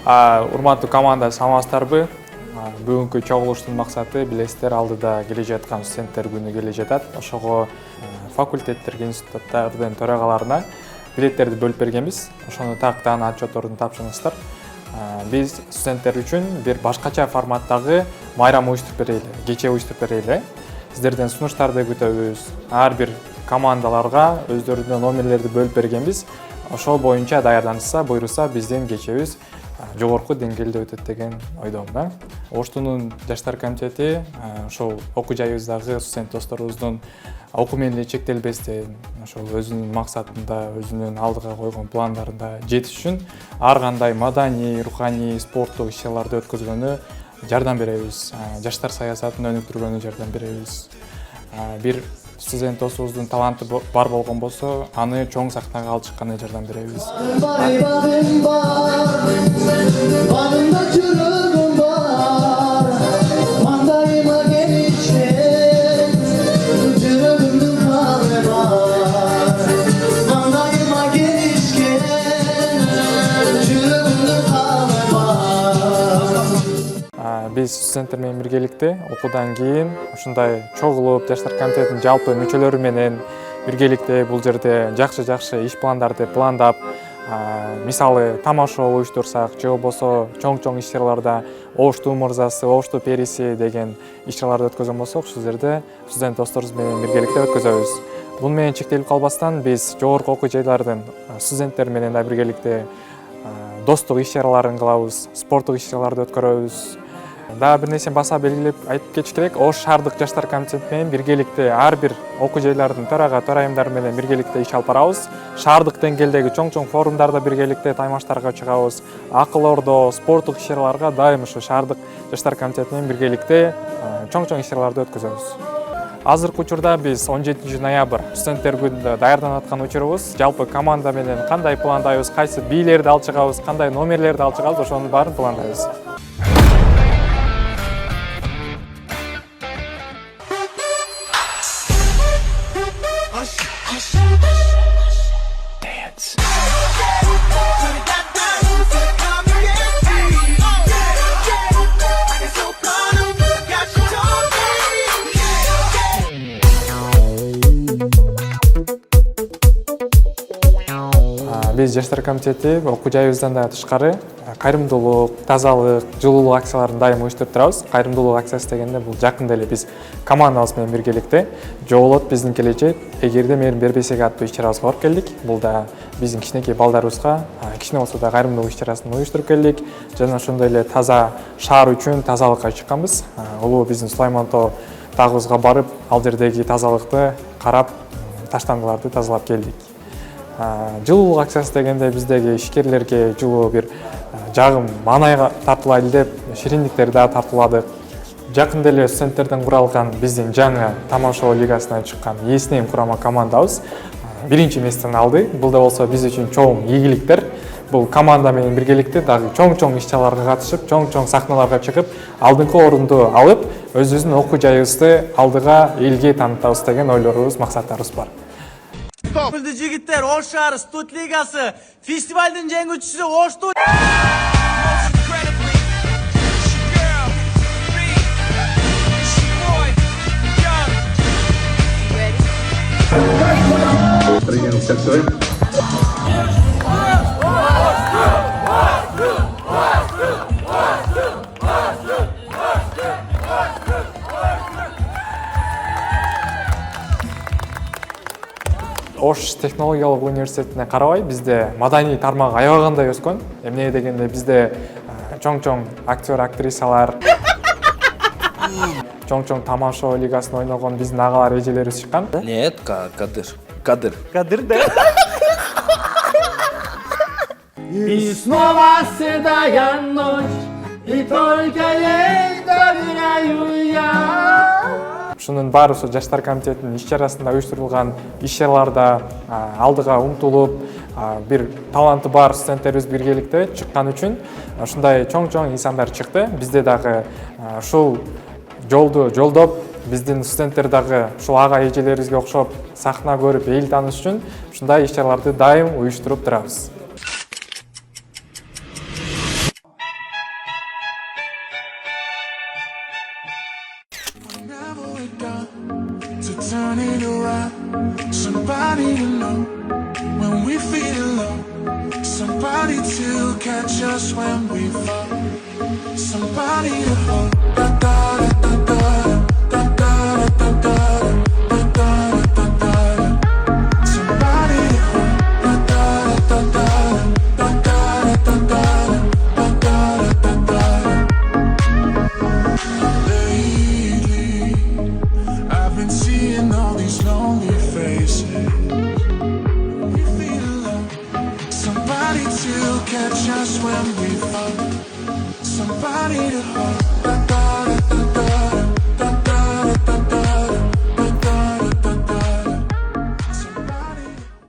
Урматтуу команда, саламатсыздарбы? Бүгүнкү чогулуштун максаты билесиздер, алдыда келе жаткан студенттер күнү келе жатат. Ошого факультеттерге, институттардын төрагаларына билеттерди бөлүп бергенбиз. Ошону тактан отчетторун тапшырыңыздар. Биз студенттер үчүн бир башкача форматтагы майрам уюштуруп берели, кече уюштуруп берели. Сиздерден сунуштарды күтөбүз. Ар бир командаларга өздөрүнүн номерлерди бөлүп бергенбиз. Ошол боюнча даярданышса, буйруса биздин кечебиз жогорку деңгээлде өтөт деген ойдомун. Оштунун жаштар комитети ошол окуу жайыбыздагы студент досторубуздун окуу менен чектелбестен, ошол өзүнүн максатында, өзүнүн алдыга койгон пландарында жетиш үчүн ар кандай маданий, руханий, спорттук иш-чараларды өткөзгөнү жардам беребиз. Жаштар саясатын өнүктүргөнү жардам беребиз. Бир студент досубуздун таланты бар болгон болсо, аны чоң сахнага алып чыкканына жардам беребиз. Биз студенттер менен биргеликте окуудан кийин ушундай чогулуп, жаштар комитетинин жалпы мүчөлөрү менен биргеликте бул жерде жакшы иш пландарды пландап, мисалы тамашо уюштурсак, же болбосо чоң иш-чараларда Ошту мырзасы, Ошту периси деген иш-чараларды өткөзгөн болсок, ушул жерде студент досторубуз менен биргеликте өткөзөбүз. Буну менен чектелип калбастан биз жогорку окуу жайлардын студенттер менен да биргеликте достук иш-чараларын кылабыз, спорттук иш-чараларды өткөрөбүз. Бир нерсе баса белгилеп айтып кетиш керек. Ош шаардык жаштар комитети менен биргеликте ар бир окуу жайлардын төрайымдары менен биргеликте иш алып барабыз. Шаардык деңгээлдеги чоң форумдарда биргеликте таймаштарга чыгабыз. Акыл ордо, спорттук иш-чараларга дайым ушу шаардык жаштар комитети менен биргеликте чоң иш-чараларды өткөзөбүз. Азыркы учурда биз 17 ноябрь студенттер күнүндө даярданып аткан учурубуз. Жалпы команда менен кандай пландайбыз, кайсы бийлерди алып чыгабыз, кандай номерлерди алып чыгабыз, ошонун баарын пландайбыз. Биз жаштар комитети окуу жайыбыздан да тышкары кайрымдуулук, тазалык, жылуулук акцияларын дайым уюштуруп турабыз. Кайрымдуулук акциясы дегенде бул жакында эле биз командабыз менен биргеликте жоолот биздин келечек, эгерде мээрин бербесек аттуу иш-чарабызга барып келдик. Бул да биздин кичинекей балдарыбызга кичине болсо да кайрымдуулук иш-чарасын уюштуруп келдик. Жана ошондой эле таза шаар үчүн тазалыкка чыкканбыз. Улуу биздин Сулайман тоо тагыбызга барып, ал жердеги тазалыкты карап, таштандыларды тазалап келдик. Жылуулук акциясы дегенде биздеги ишкерлерге жылуу бир жагым маанайга тартуулайлы деп шириндиктерди да тартууладык. Жакында эле студенттерден куралган биздин жаңы тамашо лигасына чыккан ээснем курама командабыз биринчи месттен алды. Бул да болсо биз үчүн чоң ийгиликтер. Бул команда менен биргеликте дагы чоң иш-чараларга катышып, чоң сахналарга чыгып, алдыңкы орунду алып, өзүбүздүн окуу жайыбызды алдыга элге таанытабыз деген ойлорубуз, максаттарыбыз бар. Bizde jigitler Oş şahri Stut Ligası festivalden jengүүчүсү Oştu. Ош технологиялык университетине карабай бизде маданий тармак аябагандай өскөн. Эмне дегенде бизде чоң актер, актрисалар, чоң тамашо лигасын ойногон биздин агалар, эжелерибиз чыккан. Нет, Кадыр. Кадыр да. И снова седая ночь, и только ей доверяю я. Ушунун баары жаштар комитетинин иш-чарасында уюштурулган иш-чараларда алдыга умтулуп, бир таланты бар студенттерибиз биргеликте чыккан үчүн ушундай чоң инсандар чыкты. Бизде дагы ушул жолду жолдоп, биздин студенттер дагы ушул ага эжелерибизге окшоп сахна көрүп эл тааныш үчүн ушундай иш-чараларды дайым уюштуруп турабыз. somebody to know when we feel low, somebody to catch us when we fall, somebody to hold. Da da da da da da da da da da da. Somebody to hold. Da da da da da da da da da. Lately, I've been seeing all these lonely faces. We feel alone. Somebody to catch us when we fall. Somebody to hold.